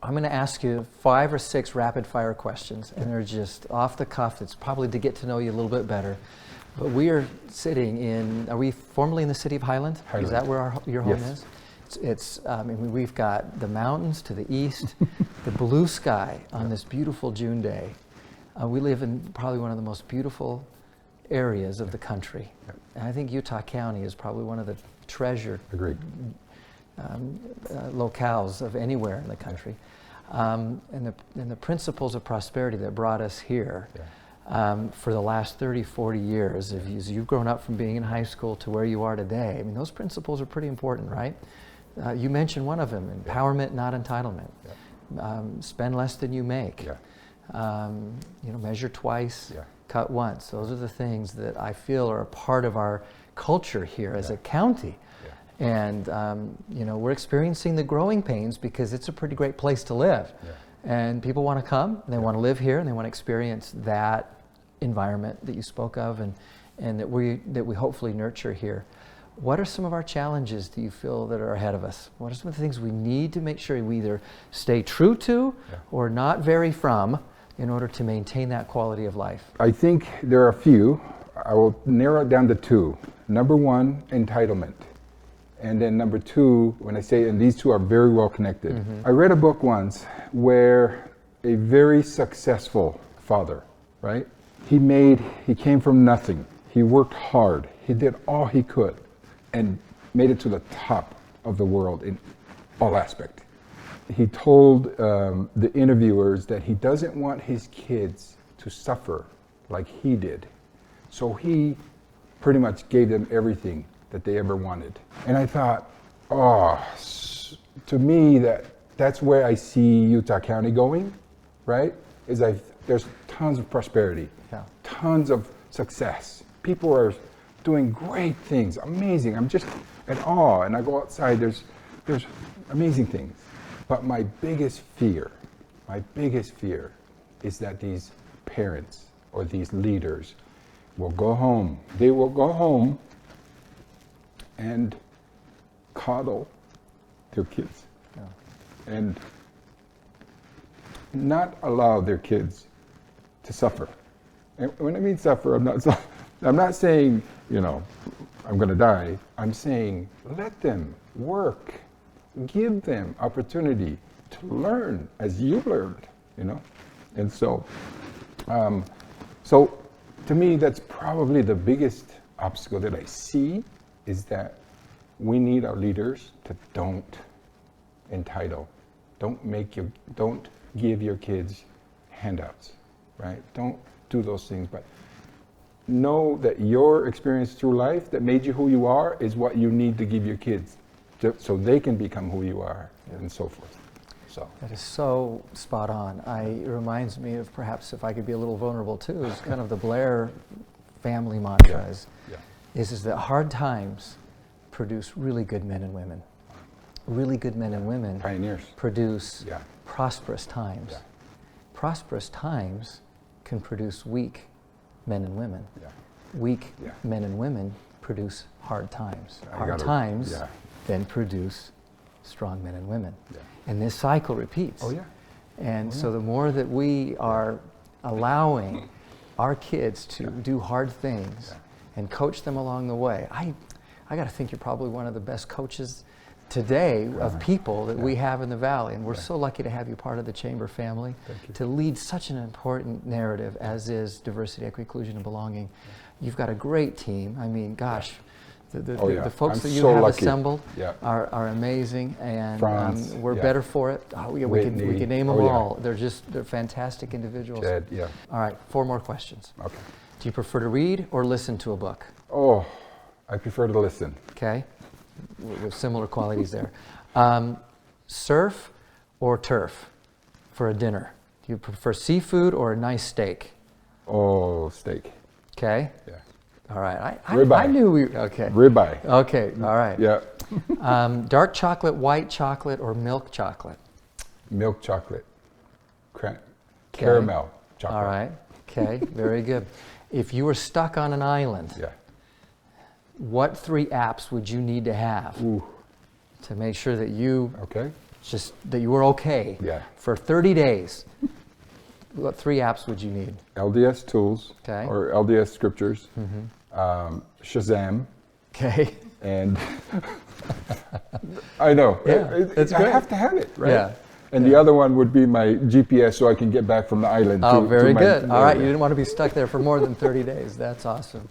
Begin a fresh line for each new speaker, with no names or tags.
I'm going to ask you 5 or 6 rapid fire questions, and they're just off the cuff. It's probably to get to know you a little bit better. But we are sitting in, are we formerly in the city of Highland?
Highland.
Is that where your home
Yes.
is? I mean, we've got the mountains to the east, the blue sky on this beautiful June day. We live in probably one of the most beautiful areas of the country.
Yep.
And I think Utah County is probably one of the treasured
Agreed.
locales of anywhere in the country. And the principles of prosperity that brought us here for the last 30, 40 years, as you've grown up from being in high school to where you are today, I mean, those principles are pretty important, right? You mentioned one of them, empowerment, not entitlement. Spend less than you make. Measure twice, cut once. Those are the things that I feel are a part of our culture here as a county. And, we're experiencing the growing pains because it's a pretty great place to live. And people want to come, and they want to live here, and they want to experience that environment that you spoke of and that we hopefully nurture here. What are some of our challenges do you feel that are ahead of us? What are some of the things we need to make sure we either stay true to or not vary from in order to maintain that quality of life?
I think there are a few. I will narrow it down to 2. Number 1, entitlement. And then number 2, when I say, and these two are very well connected. I read a book once where a very successful father, right? He came from nothing. He worked hard. He did all he could and made it to the top of the world in all aspects. He told the interviewers that he doesn't want his kids to suffer like he did. So he pretty much gave them everything that they ever wanted. And I thought, to me, that's where I see Utah County going, right? There's tons of prosperity, tons of success. People are doing great things, amazing. I'm just at awe, and I go outside, there's amazing things. But my biggest fear is that these parents or these leaders will go home. They will go home and coddle their kids and not allow their kids to suffer. And when I mean suffer, I'm not saying, I'm going to die. I'm saying let them work. Give them opportunity to learn as you learned, And so to me, that's probably the biggest obstacle that I see, is that we need our leaders to don't entitle. Don't give your kids handouts, right? Don't do those things, but know that your experience through life that made you who you are is what you need to give your kids so they can become who you are, and so forth. So
that is so spot on. It reminds me of, perhaps if I could be a little vulnerable too, is kind of the Blair family mantra is that hard times produce really good men and women. Really good men and women
pioneers
produce prosperous times. Prosperous times can produce weak men and women. Weak men and women produce hard times. Hard times then produce strong men and women. And this cycle repeats. So the more that we are allowing our kids to do hard things and coach them along the way, I got to think you're probably one of the best coaches today of people that we have in the Valley. And we're so lucky to have you part of the Chamber family to lead such an important narrative as is diversity, equity, inclusion, and belonging. You've got a great team. I mean, gosh, the folks that you have assembled are amazing, and we're better for it. We can name them all. They're fantastic individuals. All right, 4 more questions.
Okay.
Do you prefer to read or listen to a book?
I prefer to listen.
Okay, with similar qualities there. Surf or turf for a dinner? Do you prefer seafood or a nice steak?
Steak.
Okay.
Yeah.
All right.
Ribeye.
I knew we. Okay.
Ribeye.
Okay. All right.
Yeah.
Dark chocolate, white chocolate, or milk chocolate?
Milk chocolate. Caramel chocolate.
All right. Okay. Very good. If you were stuck on an island, what 3 apps would you need to have to make sure that you just that you were okay
Yeah.
for 30 days, what 3 apps would you need?
LDS Tools,
Okay.
or LDS Scriptures, Shazam,
Okay.
and I know.
Yeah, that's
I
great.
have to have it, right?
Yeah.
And the other one would be my GPS so I can get back from the island.
Oh,
to
very
my
good. All right, you
area.
didn't want to be stuck there for more than 30 days. That's awesome.